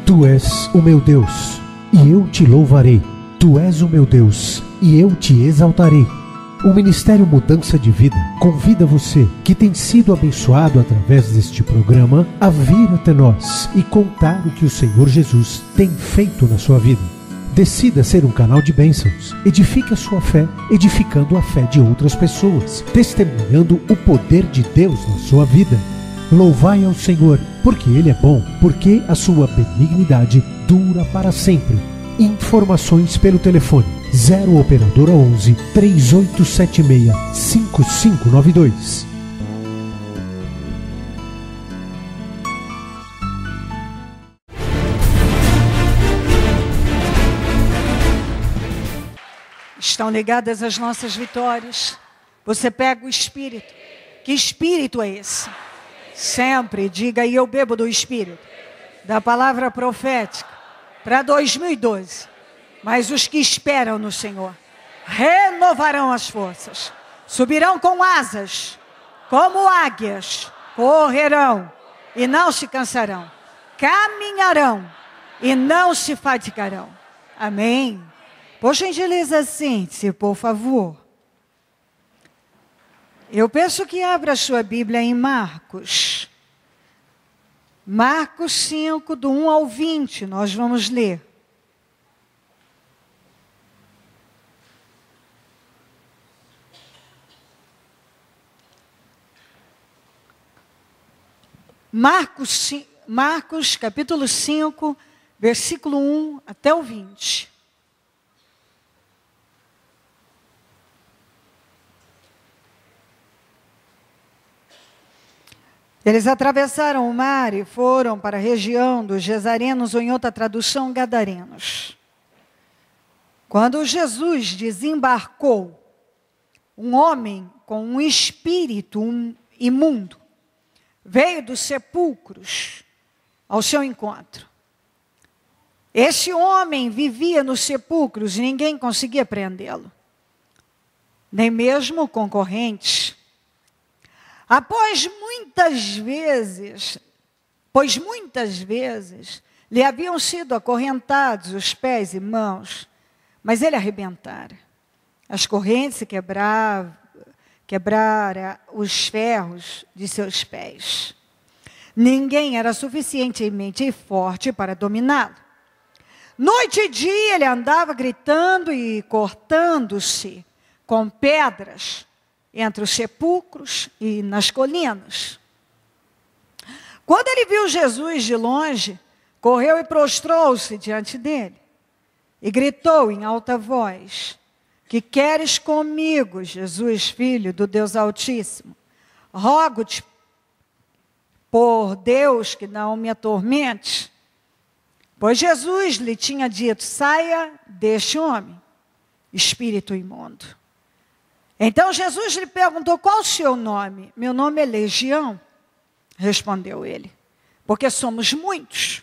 Tu és o meu Deus, e eu te louvarei. Tu és o meu Deus, e eu te exaltarei. O Ministério Mudança de Vida convida você, que tem sido abençoado através deste programa, a vir até nós e contar o que o Senhor Jesus tem feito na sua vida. Decida ser um canal de bênçãos. Edifique a sua fé, edificando a fé de outras pessoas, testemunhando o poder de Deus na sua vida. Louvai ao Senhor, porque Ele é bom, porque a sua benignidade dura para sempre. Informações pelo telefone 0 operadora 11 3876 5592. Estão ligadas as nossas vitórias. Você pega o Espírito. Que Espírito é esse? Sempre diga, e eu bebo do Espírito, da palavra profética, para 2012. Mas os que esperam no Senhor renovarão as forças, subirão com asas, como águias, correrão e não se cansarão, caminharão e não se fatigarão. Amém? Por gentileza, sente-se, por favor. Eu peço que abra a sua Bíblia em Marcos. Marcos 5, do 1 ao 20, nós vamos ler. Marcos, capítulo 5, versículo 1 até o 20. Eles atravessaram o mar e foram para a região dos Gesarenos, ou em outra tradução, Gadarenos. Quando Jesus desembarcou, um homem com um espírito imundo veio dos sepulcros ao seu encontro. Esse homem vivia nos sepulcros e ninguém conseguia prendê-lo, nem mesmo o concorrente. Pois muitas vezes lhe haviam sido acorrentados os pés e mãos, mas ele arrebentara. As correntes quebrara os ferros de seus pés. Ninguém era suficientemente forte para dominá-lo. Noite e dia ele andava gritando e cortando-se com pedras entre os sepulcros e nas colinas. Quando ele viu Jesus de longe, correu e prostrou-se diante dele. E gritou em alta voz: que queres comigo, Jesus, filho do Deus Altíssimo? Rogo-te, por Deus, que não me atormente. Pois Jesus lhe tinha dito: saia deste homem, espírito imundo. Então Jesus lhe perguntou: qual o seu nome? Meu nome é Legião, respondeu ele, porque somos muitos.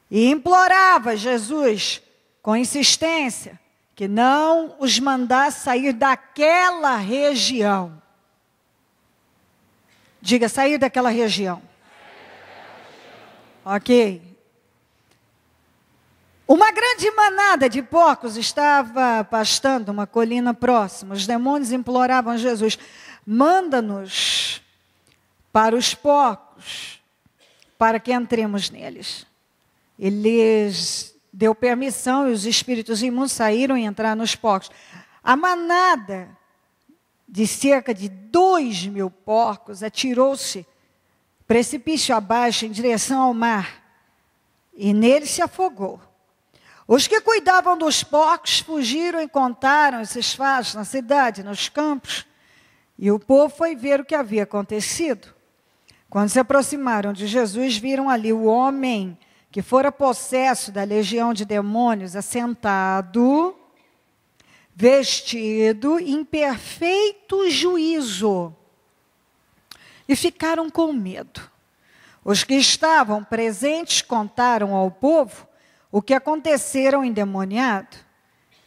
E implorava Jesus com insistência que não os mandasse sair daquela região. Diga, sair daquela região. Ok. Uma grande manada de porcos estava pastando uma colina próxima. Os demônios imploravam a Jesus: manda-nos para os porcos, para que entremos neles. Ele lhes deu permissão e os espíritos imundos saíram e entraram nos porcos. A manada de cerca de 2.000 porcos atirou-se precipício abaixo em direção ao mar e nele se afogou. Os que cuidavam dos porcos fugiram e contaram esses fatos na cidade, nos campos. E o povo foi ver o que havia acontecido. Quando se aproximaram de Jesus, viram ali o homem que fora possesso da legião de demônios, assentado, vestido em perfeito juízo. E ficaram com medo. Os que estavam presentes contaram ao povo o que acontecera ao endemoniado,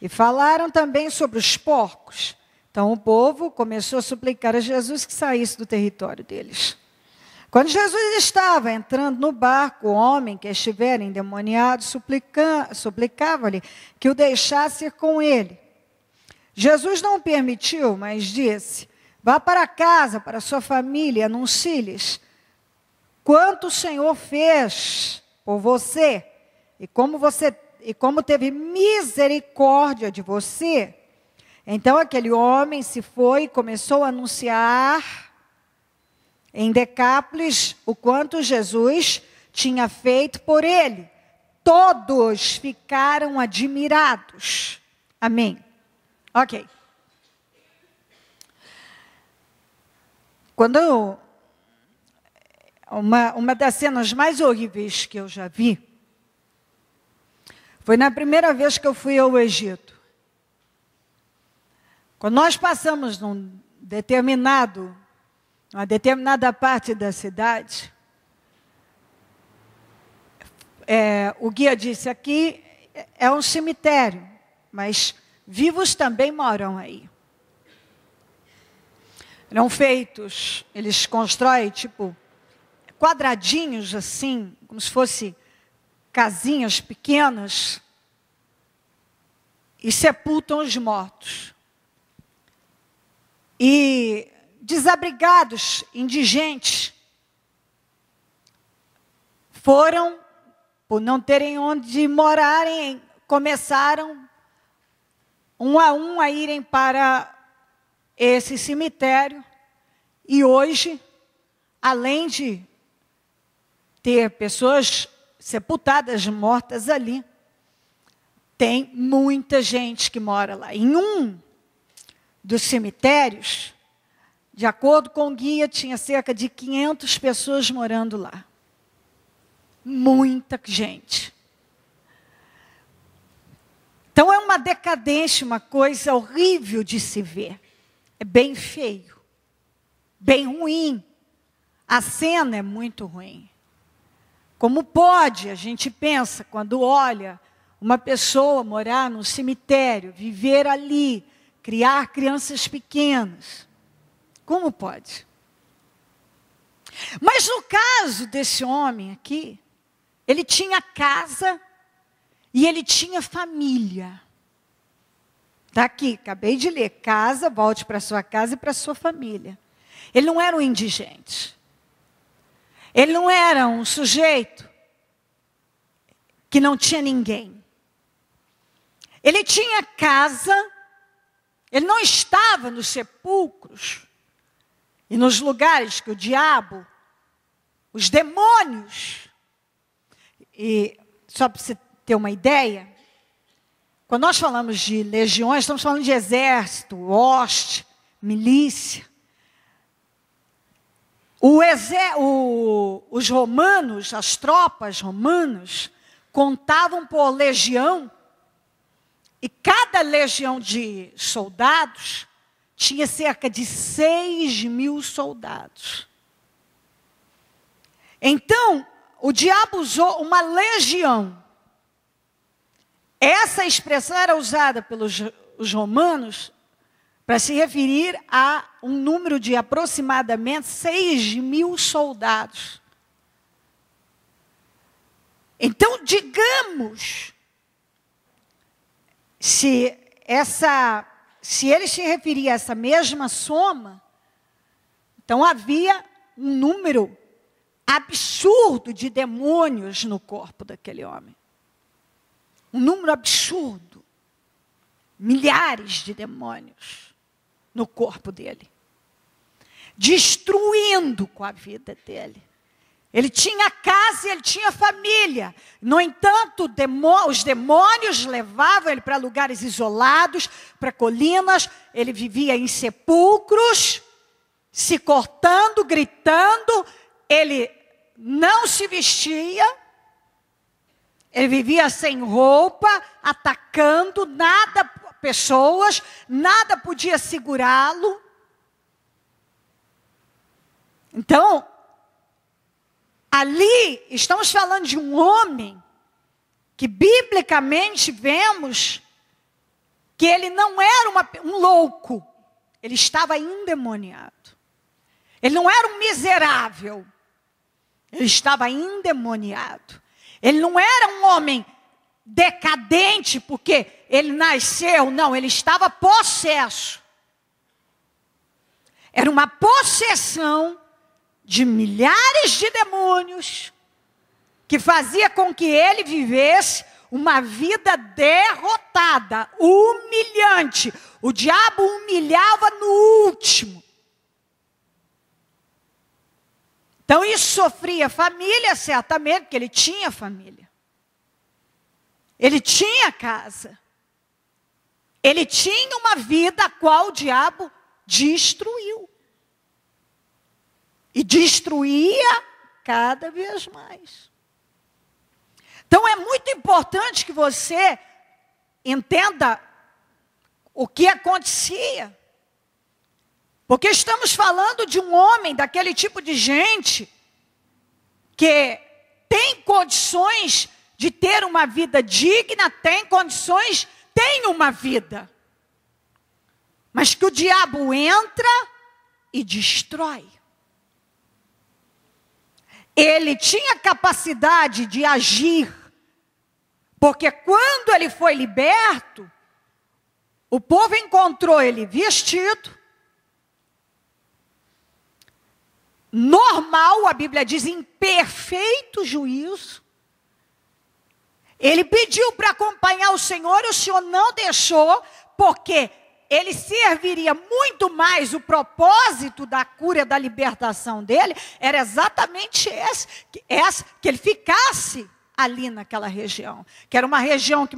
e falaram também sobre os porcos. Então o povo começou a suplicar a Jesus que saísse do território deles. Quando Jesus estava entrando no barco, o homem que estivera endemoniado suplicava-lhe que o deixasse ir com ele. Jesus não permitiu, mas disse: vá para casa, para sua família, e anuncie-lhes quanto o Senhor fez por você e como teve misericórdia de você. Então aquele homem se foi e começou a anunciar em Decápolis o quanto Jesus tinha feito por ele. Todos ficaram admirados. Amém. Ok. Quando uma das cenas mais horríveis que eu já vi foi na primeira vez que eu fui ao Egito. Quando nós passamos uma determinada parte da cidade, o guia disse: aqui é um cemitério, mas vivos também moram aí. Eram feitos, eles constroem tipo quadradinhos assim, como se fossem casinhas pequenas, e sepultam os mortos. E desabrigados, indigentes, foram, por não terem onde morarem, começaram um a irem para esse cemitério. E hoje, além de ter pessoas sepultadas, mortas ali, tem muita gente que mora lá. Em um dos cemitérios, de acordo com o guia, tinha cerca de 500 pessoas morando lá. Muita gente. Então é uma decadência, uma coisa horrível de se ver. É bem feio, bem ruim. A cena é muito ruim. Como pode, a gente pensa, quando olha uma pessoa morar num cemitério, viver ali, criar crianças pequenas. Como pode? Mas no caso desse homem aqui, ele tinha casa e ele tinha família. Está aqui, acabei de ler. Casa, volte para sua casa e para sua família. Ele não era um indigente. Ele não era um sujeito que não tinha ninguém. Ele tinha casa, ele não estava nos sepulcros e nos lugares que o diabo, os demônios, e só para você ter uma ideia, quando nós falamos de legiões, estamos falando de exército, hoste, milícia. Os romanos, as tropas romanas, contavam por legião, e cada legião de soldados tinha cerca de 6.000 soldados. Então, o diabo usou uma legião. Essa expressão era usada pelos os romanos para se referir a um número de aproximadamente 6.000 soldados. Então, digamos, se ele se referia a essa mesma soma, então havia um número absurdo de demônios no corpo daquele homem. Um número absurdo. Milhares de demônios no corpo dele. Destruindo com a vida dele. Ele tinha casa e ele tinha família. No entanto, os demônios levavam ele para lugares isolados, para colinas. Ele vivia em sepulcros, se cortando, gritando. Ele não se vestia. Ele vivia sem roupa, atacando, pessoas, nada podia segurá-lo. Então, ali estamos falando de um homem que biblicamente vemos que ele não era um louco, ele estava endemoniado. Ele não era um miserável, Ele estava endemoniado. Ele não era um homem decadente porque ele nasceu, não, ele estava possesso. Era uma possessão de milhares de demônios que fazia com que ele vivesse uma vida derrotada, humilhante. O diabo humilhava no último. Então isso sofria a família, certamente, porque ele tinha família. Ele tinha casa. Ele tinha uma vida a qual o diabo destruiu. E destruía cada vez mais. Então é muito importante que você entenda o que acontecia. Porque estamos falando de um homem, daquele tipo de gente, que tem condições de ter uma vida digna, tem condições, tem uma vida. Mas que o diabo entra e destrói. Ele tinha capacidade de agir, porque quando ele foi liberto, o povo encontrou ele vestido, normal, a Bíblia diz, em perfeito juízo. Ele pediu para acompanhar o Senhor, e o Senhor não deixou, porque ele serviria muito mais, o propósito da cura, da libertação dele, era exatamente esse, que ele ficasse ali naquela região. Que era uma região que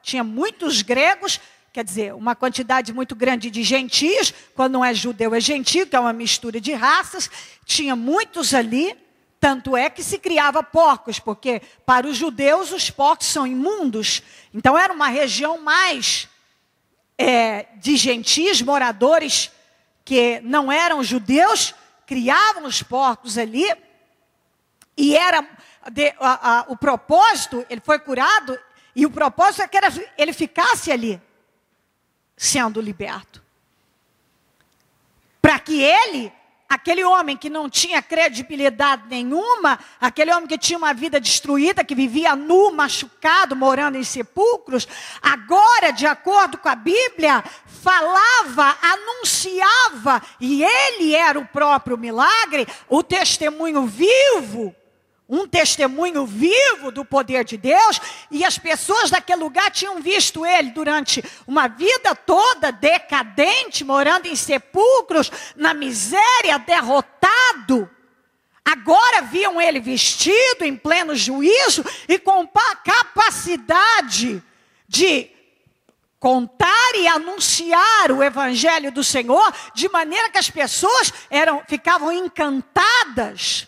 tinha muitos gregos, quer dizer, uma quantidade muito grande de gentios, quando não é judeu é gentio, que é uma mistura de raças, tinha muitos ali, tanto é que se criava porcos, porque para os judeus os porcos são imundos, então era uma região mais de gentios, moradores que não eram judeus, criavam os porcos ali, e era o propósito, ele foi curado, e o propósito é que ele ficasse ali, sendo liberto. Para que ele, aquele homem que não tinha credibilidade nenhuma, aquele homem que tinha uma vida destruída, que vivia nu, machucado, morando em sepulcros, agora, de acordo com a Bíblia, falava, anunciava, e ele era o próprio milagre, o testemunho vivo, um testemunho vivo do poder de Deus, e as pessoas daquele lugar tinham visto ele durante uma vida toda decadente, morando em sepulcros, na miséria, derrotado. Agora viam ele vestido em pleno juízo e com capacidade de contar e anunciar o evangelho do Senhor, de maneira que as pessoas ficavam encantadas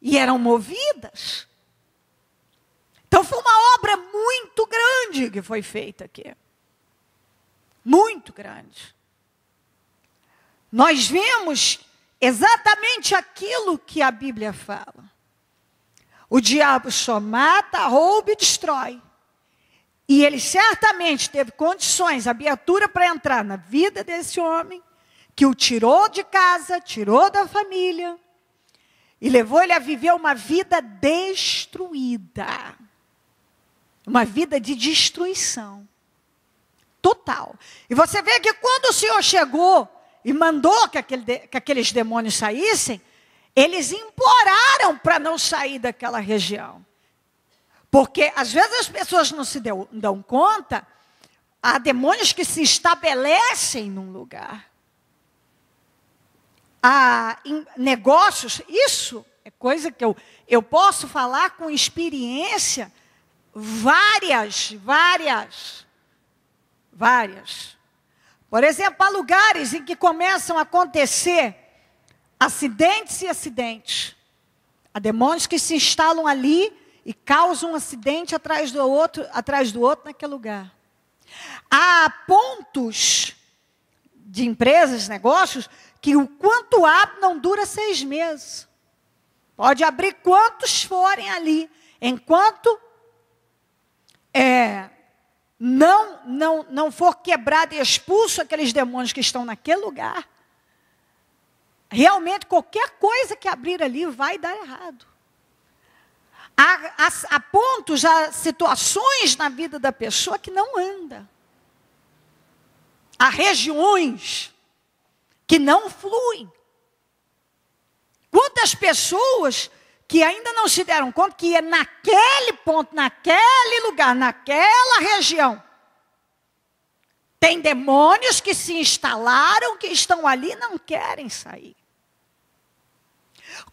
e eram movidas. Então foi uma obra muito grande que foi feita aqui. Muito grande. Nós vemos exatamente aquilo que a Bíblia fala. O diabo só mata, rouba e destrói. E ele certamente teve condições, abertura para entrar na vida desse homem, que o tirou de casa, tirou da família, e levou ele a viver uma vida destruída. Uma vida de destruição. Total. E você vê que quando o Senhor chegou e mandou que aqueles demônios saíssem, eles imploraram para não sair daquela região. Porque às vezes as pessoas não se dão conta, há demônios que se estabelecem num lugar. Em negócios, isso é coisa que eu posso falar com experiência, várias. Por exemplo, há lugares em que começam a acontecer acidentes e acidentes. Há demônios que se instalam ali e causam um acidente atrás do outro naquele lugar. Há pontos de empresas, negócios, que o quanto abre não dura 6 meses. Pode abrir quantos forem ali. Enquanto não for quebrado e expulso aqueles demônios que estão naquele lugar, realmente qualquer coisa que abrir ali vai dar errado. Há pontos, há situações na vida da pessoa que não anda. Há regiões que não fluem. Quantas pessoas que ainda não se deram conta que é naquele ponto, naquele lugar, naquela região, tem demônios que se instalaram, que estão ali e não querem sair.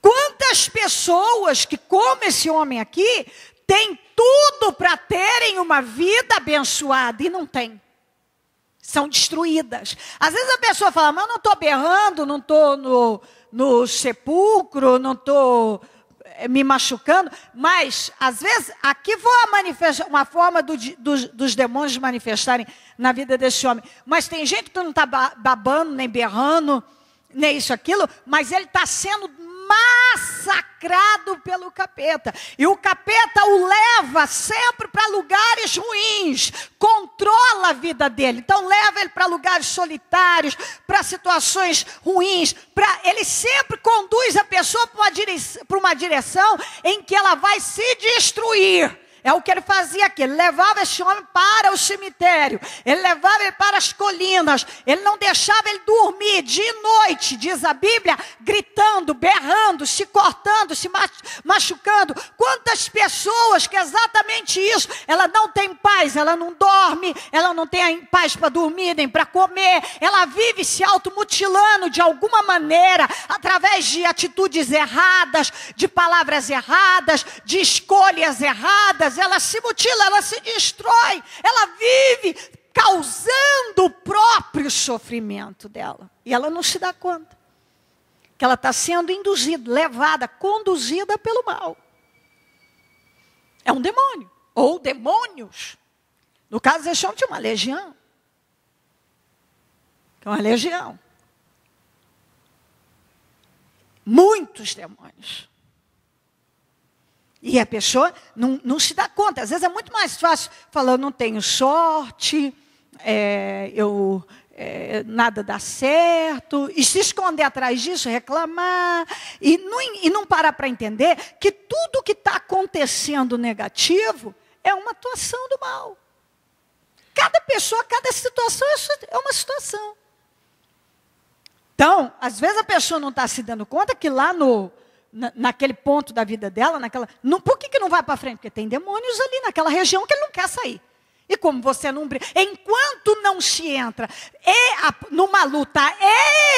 Quantas pessoas que, como esse homem aqui, têm tudo para terem uma vida abençoada e não tem. São destruídas. Às vezes a pessoa fala, mas eu não estou berrando, não estou no sepulcro, não estou me machucando. Mas, às vezes, aqui foi uma forma dos demônios manifestarem na vida desse homem. Mas tem gente que não está babando, nem berrando, nem isso, aquilo, mas ele está sendo massacrado pelo capeta. E o capeta o leva sempre para lugares ruins, controla a vida dele. Então leva ele para lugares solitários, para situações ruins. Ele sempre conduz a pessoa para uma direção em que ela vai se destruir. É o que ele fazia aqui. Ele levava esse homem para o cemitério. Ele levava ele para as colinas. Ele não deixava ele dormir de noite, diz a Bíblia, gritando, berrando, se cortando, se machucando. Quantas pessoas que é exatamente isso. Ela não tem paz, ela não dorme, ela não tem paz para dormir, nem para comer. Ela vive se automutilando de alguma maneira, através de atitudes erradas, de palavras erradas, de escolhas erradas. Ela se mutila, ela se destrói, ela vive causando o próprio sofrimento dela. E ela não se dá conta que ela está sendo induzida, levada, conduzida pelo mal. É um demônio, ou demônios. No caso, eles chamam de uma legião. É uma legião. Muitos demônios. E a pessoa não se dá conta. Às vezes é muito mais fácil falar, eu não tenho sorte, nada dá certo, e se esconder atrás disso, reclamar, e não parar para entender que tudo que está acontecendo negativo é uma atuação do mal. Cada pessoa, cada situação é uma situação. Então, às vezes a pessoa não está se dando conta que lá naquele ponto da vida dela, por que não vai para frente? Porque tem demônios ali naquela região que ele não quer sair. E como você não briga, enquanto não se entra numa luta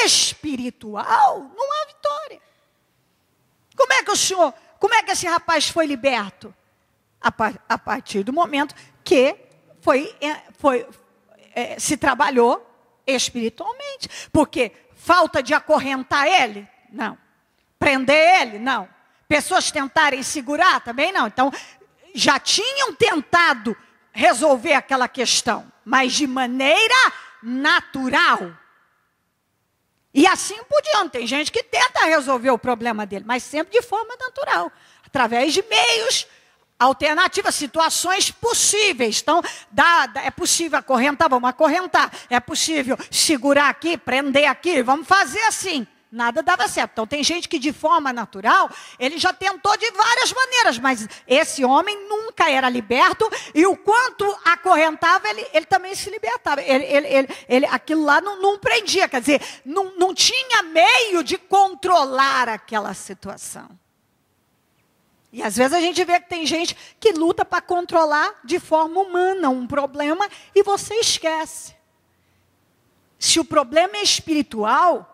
espiritual, não há vitória. Como é que esse rapaz foi liberto? A partir do momento que se trabalhou espiritualmente. Porque falta de acorrentar ele? Não. Prender ele? Não. Pessoas tentarem segurar? Também não. Então, já tinham tentado resolver aquela questão, mas de maneira natural. E assim por diante. Tem gente que tenta resolver o problema dele, mas sempre de forma natural. Através de meios alternativas, situações possíveis. Então, é possível acorrentar, vamos acorrentar. É possível segurar aqui, prender aqui, vamos fazer assim. Nada dava certo. Então, tem gente que de forma natural, ele já tentou de várias maneiras, mas esse homem nunca era liberto, e o quanto acorrentava, ele também se libertava. Aquilo lá não prendia, quer dizer, não tinha meio de controlar aquela situação. E às vezes a gente vê que tem gente que luta para controlar de forma humana um problema, e você esquece. Se o problema é espiritual,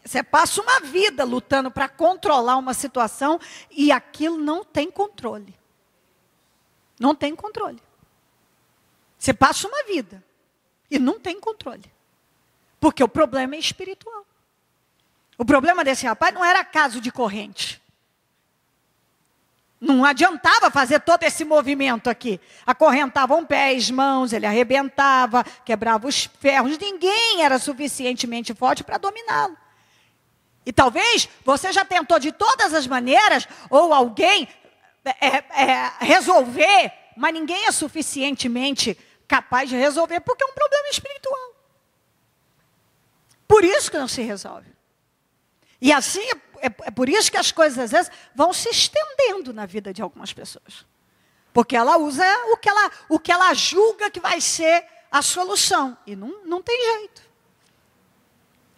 você passa uma vida lutando para controlar uma situação e aquilo não tem controle. Não tem controle. Você passa uma vida e não tem controle. Porque o problema é espiritual. O problema desse rapaz não era caso de corrente. Não adiantava fazer todo esse movimento aqui. Acorrentavam pés, mãos, ele arrebentava, quebrava os ferros. Ninguém era suficientemente forte para dominá-lo. E talvez você já tentou de todas as maneiras, ou alguém resolver, mas ninguém é suficientemente capaz de resolver, porque é um problema espiritual. Por isso que não se resolve. E assim, é por isso que as coisas às vezes vão se estendendo na vida de algumas pessoas. Porque ela usa o que ela julga que vai ser a solução. E não tem jeito.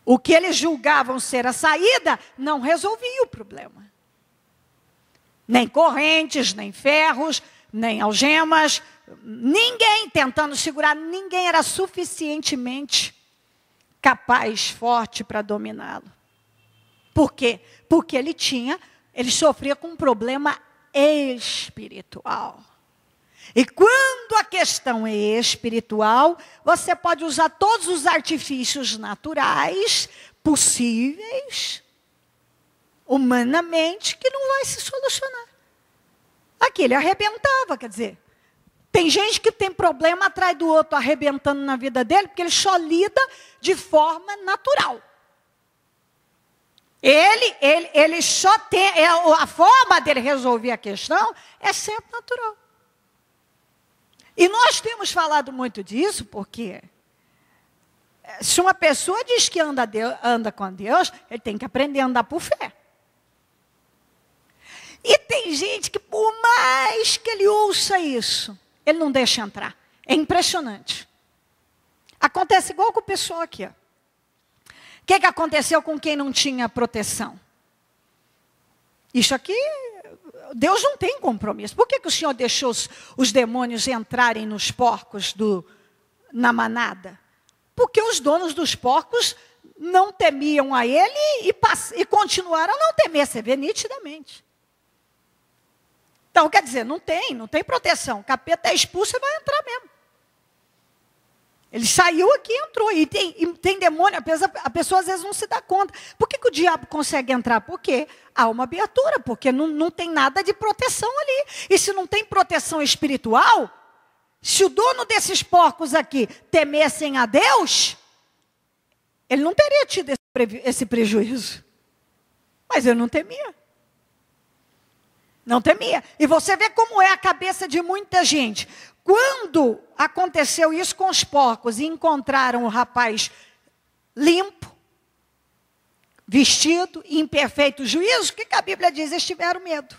O que eles julgavam ser a saída, não resolvia o problema. Nem correntes, nem ferros, nem algemas. Ninguém tentando segurar, ninguém era suficientemente capaz, forte para dominá-lo. Por quê? Porque ele sofria com um problema espiritual. E quando a questão é espiritual, você pode usar todos os artifícios naturais possíveis, humanamente, que não vai se solucionar. Aqui ele arrebentava, quer dizer, tem gente que tem problema atrás do outro arrebentando na vida dele, porque ele só lida de forma natural. Ele só tem, a forma dele resolver a questão é sempre natural. E nós temos falado muito disso, porque se uma pessoa diz que anda com Deus, ele tem que aprender a andar por fé. E tem gente que, por mais que ele ouça isso, ele não deixa entrar. É impressionante. Acontece igual com o pessoal aqui. Ó. O que aconteceu com quem não tinha proteção? Isso aqui, Deus não tem compromisso. Por que o Senhor deixou os demônios entrarem nos porcos na manada? Porque os donos dos porcos não temiam a ele e continuaram a não temer. Você vê nitidamente. Então, quer dizer, não tem proteção. O capeta é expulso e vai entrar mesmo. Ele saiu aqui e entrou. E tem demônio, a pessoa às vezes não se dá conta. Por que o diabo consegue entrar? Porque há uma abertura, porque não tem nada de proteção ali. E se não tem proteção espiritual, se o dono desses porcos aqui temessem a Deus, ele não teria tido esse prejuízo. Mas ele não temia. Não temia. E você vê como é a cabeça de muita gente. Quando aconteceu isso com os porcos e encontraram o rapaz limpo, vestido, em perfeito juízo, o que a Bíblia diz? Eles tiveram medo.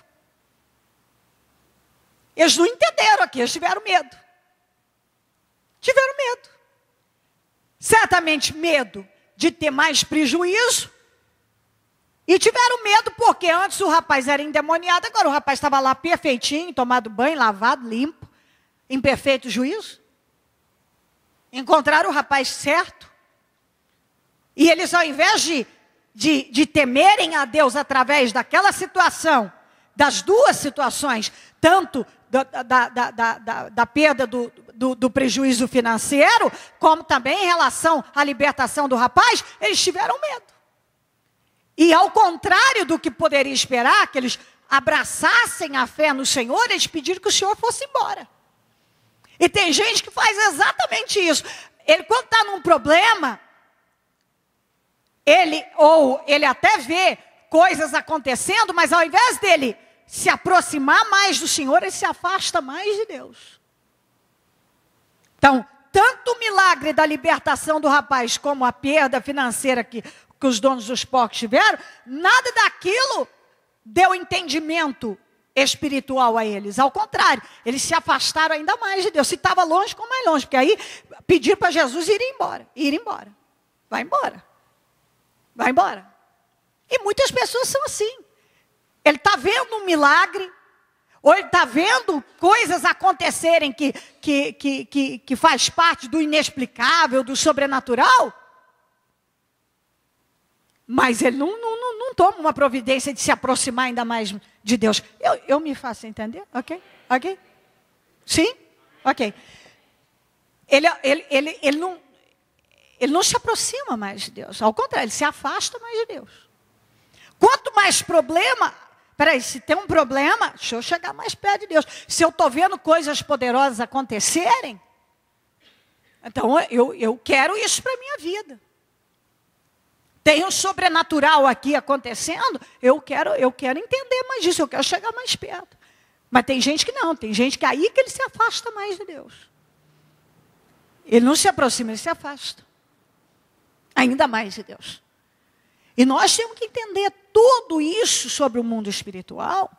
Eles não entenderam aqui, eles tiveram medo. Tiveram medo. Certamente medo de ter mais prejuízo. E tiveram medo porque antes o rapaz era endemoniado, agora o rapaz estava lá perfeitinho, tomado banho, lavado, limpo, em perfeito juízo. Encontraram o rapaz certo. E eles, ao invés de temerem a Deus através daquela situação, das duas situações, tanto da perda do prejuízo financeiro, como também em relação à libertação do rapaz, eles tiveram medo. E ao contrário do que poderia esperar, que eles abraçassem a fé no Senhor, eles pediram que o Senhor fosse embora. E tem gente que faz exatamente isso. Ele, quando está num problema, ele até vê coisas acontecendo, mas ao invés dele se aproximar mais do Senhor, ele se afasta mais de Deus. Então, tanto o milagre da libertação do rapaz, como a perda financeira que os donos dos porcos tiveram, nada daquilo deu entendimento espiritual a eles. Ao contrário, eles se afastaram ainda mais de Deus. Se estava longe, ficou mais longe. Porque aí pediram para Jesus ir embora. Ir embora. Vai embora. Vai embora. E muitas pessoas são assim. Ele está vendo um milagre, ou ele está vendo coisas acontecerem que faz parte do inexplicável, do sobrenatural, mas ele não toma uma providência de se aproximar ainda mais de Deus. Eu me faço entender? Ok? Ok? Sim? Ok. Ele não se aproxima mais de Deus. Ao contrário, ele se afasta mais de Deus. Quanto mais problema... Peraí, se tem um problema, deixa eu chegar mais perto de Deus. Se eu estou vendo coisas poderosas acontecerem, então eu quero isso para a minha vida. Tem um sobrenatural aqui acontecendo, eu quero entender mais disso, eu quero chegar mais perto. Mas tem gente que não, tem gente que é aí que ele se afasta mais de Deus. Ele não se aproxima, ele se afasta. Ainda mais de Deus. E nós temos que entender tudo isso sobre o mundo espiritual.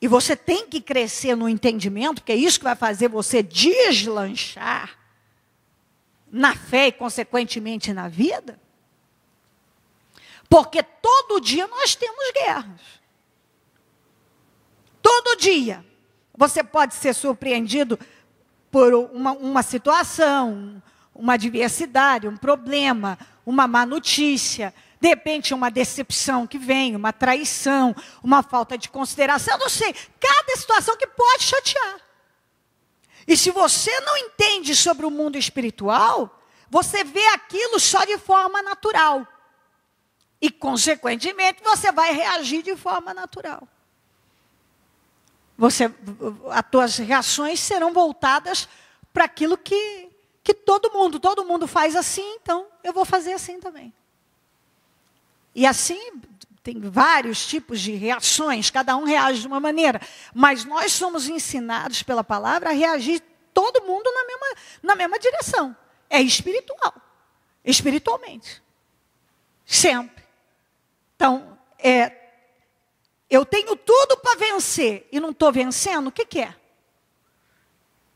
E você tem que crescer no entendimento, porque é isso que vai fazer você deslanchar na fé e, consequentemente, na vida. Porque todo dia nós temos guerras. Todo dia. Você pode ser surpreendido por uma situação, uma adversidade, um problema, uma má notícia. De repente, uma decepção que vem, uma traição, uma falta de consideração. Eu não sei, cada situação que pode chatear. E se você não entende sobre o mundo espiritual, você vê aquilo só de forma natural. E, consequentemente, você vai reagir de forma natural. As tuas reações serão voltadas para aquilo que todo mundo faz assim, então eu vou fazer assim também. E assim, tem vários tipos de reações, cada um reage de uma maneira. Mas nós somos ensinados pela palavra a reagir todo mundo na mesma direção. É espiritual, espiritualmente. Sempre. Então, eu tenho tudo para vencer e não estou vencendo, o que é?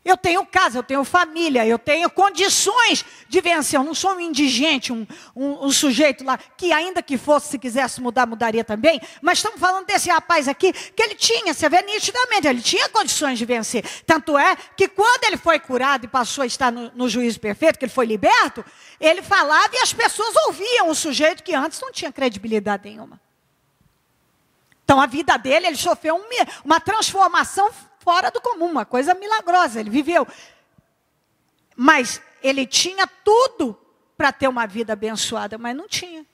Eu tenho casa, eu tenho família, eu tenho condições de vencer. Eu não sou um indigente, um sujeito lá, que ainda que fosse, se quisesse mudar, mudaria também. Mas estamos falando desse rapaz aqui, que ele tinha, você vê nitidamente, ele tinha condições de vencer. Tanto é que quando ele foi curado e passou a estar no juízo perfeito, que ele foi liberto, ele falava e as pessoas ouviam o sujeito que antes não tinha credibilidade nenhuma. Então a vida dele, ele sofreu uma transformação fora do comum, uma coisa milagrosa, ele viveu. Mas ele tinha tudo para ter uma vida abençoada, mas não tinha.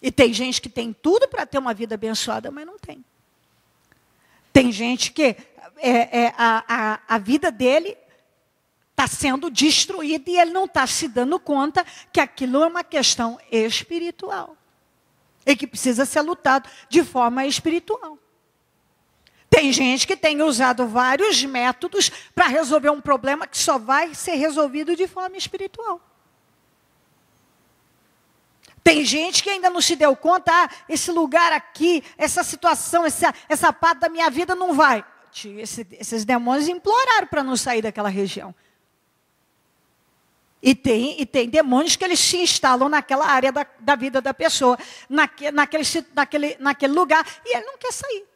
E tem gente que tem tudo para ter uma vida abençoada, mas não tem. Tem gente que a vida dele está sendo destruída e ele não está se dando conta que aquilo é uma questão espiritual. E que precisa ser lutado de forma espiritual. Tem gente que tem usado vários métodos para resolver um problema que só vai ser resolvido de forma espiritual. Tem gente que ainda não se deu conta, esse lugar aqui, essa situação, essa parte da minha vida não vai. Esses demônios imploraram para não sair daquela região. E tem demônios que eles se instalam naquela área da vida da pessoa, naquele lugar, e ele não quer sair.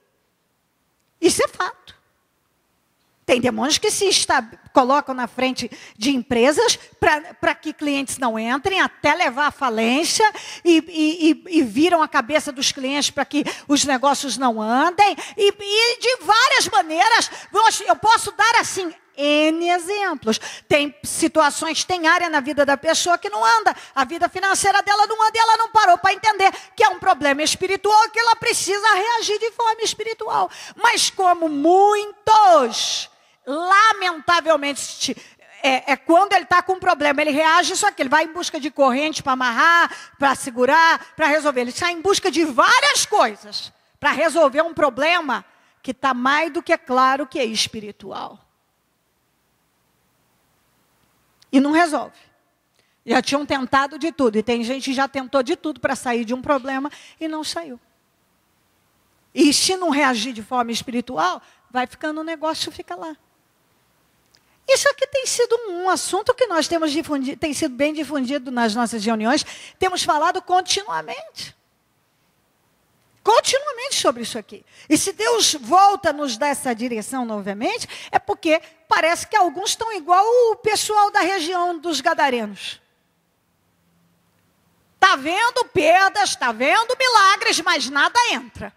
Isso é fato. Tem demônios que colocam na frente de empresas para que clientes não entrem, até levar à falência, e viram a cabeça dos clientes para que os negócios não andem, e de várias maneiras. Eu posso dar assim N exemplos. Tem situações, tem área na vida da pessoa que não anda. A vida financeira dela não anda e ela não parou para entender que é um problema espiritual, que ela precisa reagir de forma espiritual. Mas como muitos, lamentavelmente, quando ele está com um problema, ele reage só que ele vai em busca de corrente para amarrar, para segurar, para resolver. Ele sai em busca de várias coisas para resolver um problema que está mais do que claro que é espiritual. E não resolve. Já tinham tentado de tudo. E tem gente que já tentou de tudo para sair de um problema e não saiu. E se não reagir de forma espiritual, vai ficando o negócio, fica lá. Isso aqui tem sido um assunto que nós temos difundido, tem sido bem difundido nas nossas reuniões. Temos falado continuamente. Continuamente sobre isso aqui. E se Deus volta a nos dar essa direção novamente, é porque parece que alguns estão igual o pessoal da região dos Gadarenos. Está vendo perdas, está vendo milagres, mas nada entra.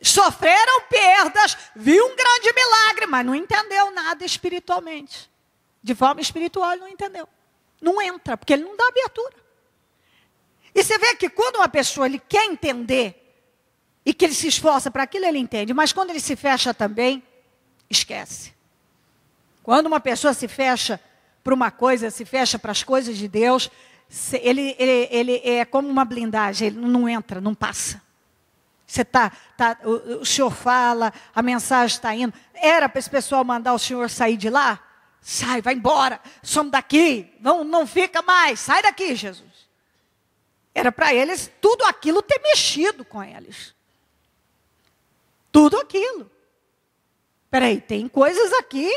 Sofreram perdas, viu um grande milagre, mas não entendeu nada espiritualmente. De forma espiritual ele não entendeu. Não entra, porque ele não dá abertura. E você vê que quando uma pessoa ele quer entender e que ele se esforça para aquilo, ele entende. Mas quando ele se fecha também, esquece. Quando uma pessoa se fecha para uma coisa, se fecha para as coisas de Deus, ele é como uma blindagem, ele não entra, não passa. O senhor fala, a mensagem está indo. Era para esse pessoal mandar o senhor sair de lá? Sai, vai embora, somos daqui, não fica mais, sai daqui, Jesus. Era para eles tudo aquilo ter mexido com eles. Tudo aquilo. Peraí, tem coisas aqui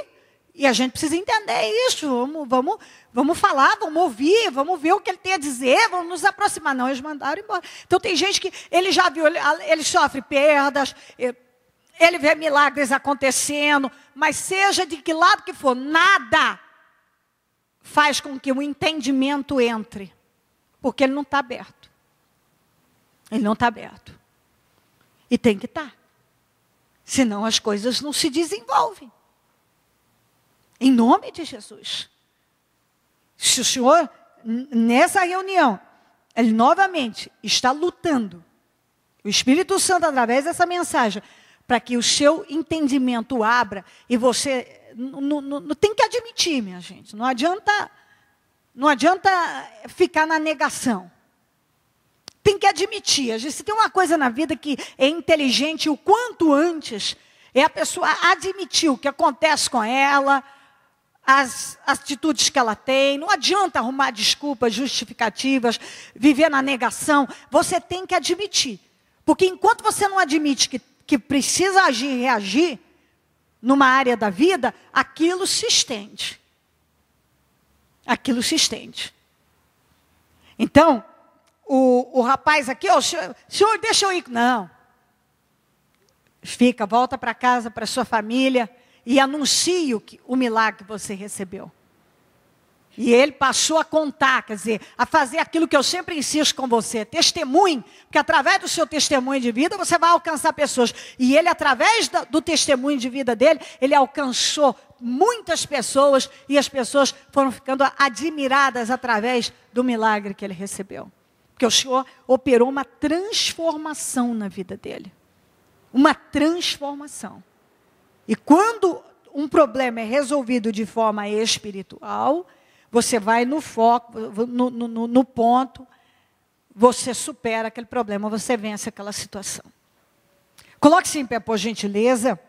e a gente precisa entender isso. Vamos falar, vamos ouvir, vamos ver o que ele tem a dizer, vamos nos aproximar. Não, eles mandaram embora. Então tem gente que ele já viu, ele sofre perdas, ele vê milagres acontecendo, mas seja de que lado que for, nada faz com que o entendimento entre, porque ele não está aberto. Ele não está aberto. E tem que estar. Senão as coisas não se desenvolvem. Em nome de Jesus. Se o Senhor, nessa reunião, ele novamente está lutando, o Espírito Santo, através dessa mensagem, para que o seu entendimento abra, e você não tem que admitir, minha gente. Não adianta ficar na negação. Tem que admitir. Se tem uma coisa na vida que é inteligente, o quanto antes, é a pessoa admitir o que acontece com ela, as atitudes que ela tem. Não adianta arrumar desculpas, justificativas, viver na negação. Você tem que admitir. Porque enquanto você não admite que precisa agir e reagir, numa área da vida, aquilo se estende. Aquilo se estende. Então, o rapaz aqui, senhor, deixa eu ir. Não. Fica, volta para casa, para sua família, e anuncie o milagre que você recebeu. E ele passou a contar, quer dizer, a fazer aquilo que eu sempre insisto com você, testemunho, porque através do seu testemunho de vida, você vai alcançar pessoas. E ele, através do testemunho de vida dele, ele alcançou muitas pessoas, e as pessoas foram ficando admiradas através do milagre que ele recebeu. Porque o Senhor operou uma transformação na vida dele. Uma transformação. E quando um problema é resolvido de forma espiritual, você vai no foco, no ponto, você supera aquele problema, você vence aquela situação. Coloque-se em pé, por gentileza.